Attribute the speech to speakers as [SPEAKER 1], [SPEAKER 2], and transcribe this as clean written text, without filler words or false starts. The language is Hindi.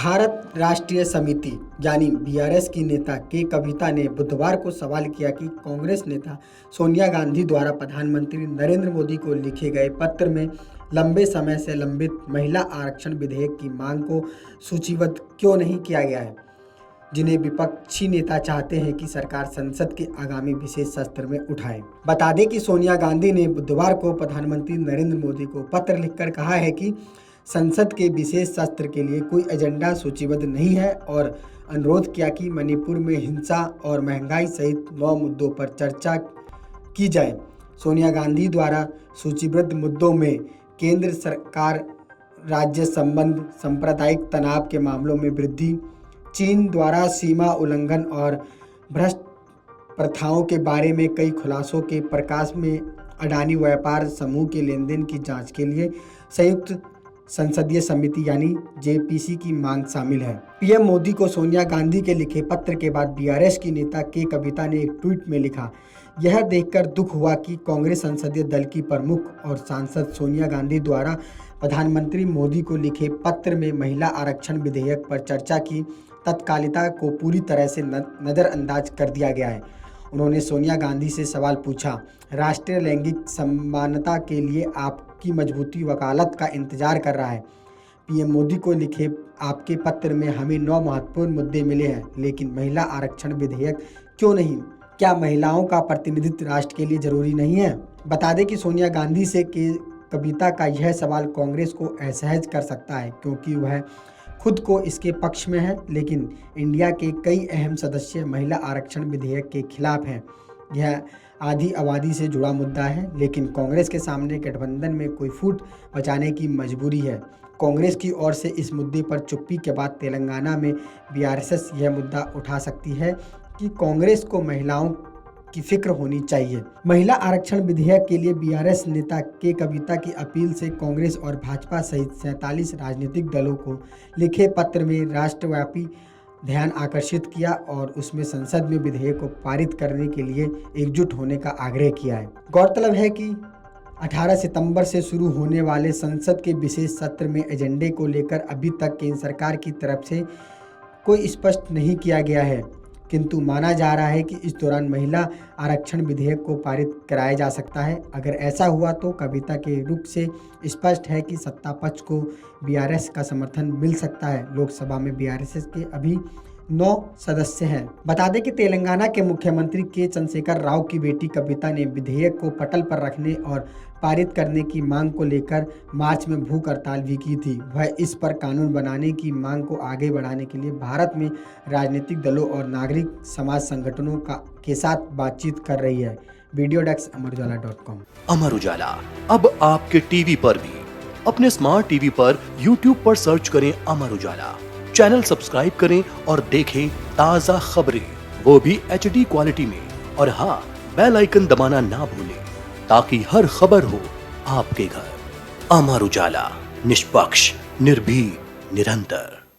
[SPEAKER 1] भारत राष्ट्रीय समिति यानी बीआरएस की नेता के कविता ने बुधवार को सवाल किया कि कांग्रेस नेता सोनिया गांधी द्वारा प्रधानमंत्री नरेंद्र मोदी को लिखे गए पत्र में लंबे समय से लंबित महिला आरक्षण विधेयक की मांग को सूचीबद्ध क्यों नहीं किया गया है, जिन्हें विपक्षी नेता चाहते हैं कि सरकार संसद के आगामी विशेष सत्र में उठाए। बता दें कि सोनिया गांधी ने बुधवार को प्रधानमंत्री नरेंद्र मोदी को पत्र लिखकर कहा है कि संसद के विशेष सत्र के लिए कोई एजेंडा सूचीबद्ध नहीं है और अनुरोध किया कि मणिपुर में हिंसा और महंगाई सहित 9 मुद्दों पर चर्चा की जाए। सोनिया गांधी द्वारा सूचीबद्ध मुद्दों में केंद्र सरकार राज्य संबंध, सांप्रदायिक तनाव के मामलों में वृद्धि, चीन द्वारा सीमा उल्लंघन और भ्रष्ट प्रथाओं के बारे में कई खुलासों के प्रकाश में अडानी व्यापार समूह के लेनदेन की जांच के लिए संयुक्त संसदीय समिति यानी जेपीसी की मांग शामिल है। पीएम मोदी को सोनिया गांधी के लिखे पत्र के बाद बीआरएस की नेता के कविता ने एक ट्वीट में लिखा, यह देखकर दुख हुआ कि कांग्रेस संसदीय दल की प्रमुख और सांसद सोनिया गांधी द्वारा प्रधानमंत्री मोदी को लिखे पत्र में महिला आरक्षण विधेयक पर चर्चा की तत्कालिकता को पूरी तरह से नज़रअंदाज कर दिया गया है। उन्होंने सोनिया गांधी से सवाल पूछा, राष्ट्रीय लैंगिक समानता के लिए आपकी मजबूती वकालत का इंतजार कर रहा है। पीएम मोदी को लिखे आपके पत्र में हमें 9 महत्वपूर्ण मुद्दे मिले हैं, लेकिन महिला आरक्षण विधेयक क्यों नहीं? क्या महिलाओं का प्रतिनिधित्व राष्ट्र के लिए जरूरी नहीं है? बता दें कि सोनिया गांधी से के कविता का यह सवाल कांग्रेस को असहज कर सकता है, क्योंकि वह खुद को इसके पक्ष में है, लेकिन इंडिया के कई अहम सदस्य महिला आरक्षण विधेयक के खिलाफ हैं। यह आधी आबादी से जुड़ा मुद्दा है, लेकिन कांग्रेस के सामने गठबंधन में कोई फूट बचाने की मजबूरी है। कांग्रेस की ओर से इस मुद्दे पर चुप्पी के बाद तेलंगाना में बीआरएस यह मुद्दा उठा सकती है कि कांग्रेस को महिलाओं की फिक्र होनी चाहिए। महिला आरक्षण विधेयक के लिए बीआरएस नेता के कविता की अपील से कांग्रेस और भाजपा सहित 47 राजनीतिक दलों को लिखे पत्र में राष्ट्रव्यापी ध्यान आकर्षित किया और उसमें संसद में विधेयक को पारित करने के लिए एकजुट होने का आग्रह किया है। गौरतलब है कि 18 सितंबर से शुरू होने वाले संसद के विशेष सत्र में एजेंडे को लेकर अभी तक केंद्र सरकार की तरफ से कोई स्पष्ट नहीं किया गया है, किंतु माना जा रहा है कि इस दौरान महिला आरक्षण विधेयक को पारित कराया जा सकता है। अगर ऐसा हुआ तो कविता के रुख से स्पष्ट है कि सत्ता पक्ष को बीआरएस का समर्थन मिल सकता है। लोकसभा में बीआरएस के अभी 9 सदस्य हैं। बता दें कि तेलंगाना के मुख्यमंत्री के चंद्रशेखर राव की बेटी कविता ने विधेयक को पटल पर रखने और पारित करने की मांग को लेकर मार्च में भूख हड़ताल भी की थी। वह इस पर कानून बनाने की मांग को आगे बढ़ाने के लिए भारत में राजनीतिक दलों और नागरिक समाज संगठनों के साथ बातचीत कर रही है। Video desk अमरउजाला.com।
[SPEAKER 2] अमर उजाला अब आपके टीवी पर भी। अपने स्मार्ट टीवी पर यूट्यूब पर सर्च करें अमर उजाला, चैनल सब्सक्राइब करें और देखें ताज़ा खबरें, वो भी HD क्वालिटी में। और हाँ, बेल आइकन दबाना ना भूलें ताकि हर खबर हो आपके घर। अमर उजाला, निष्पक्ष, निर्भीक, निरंतर।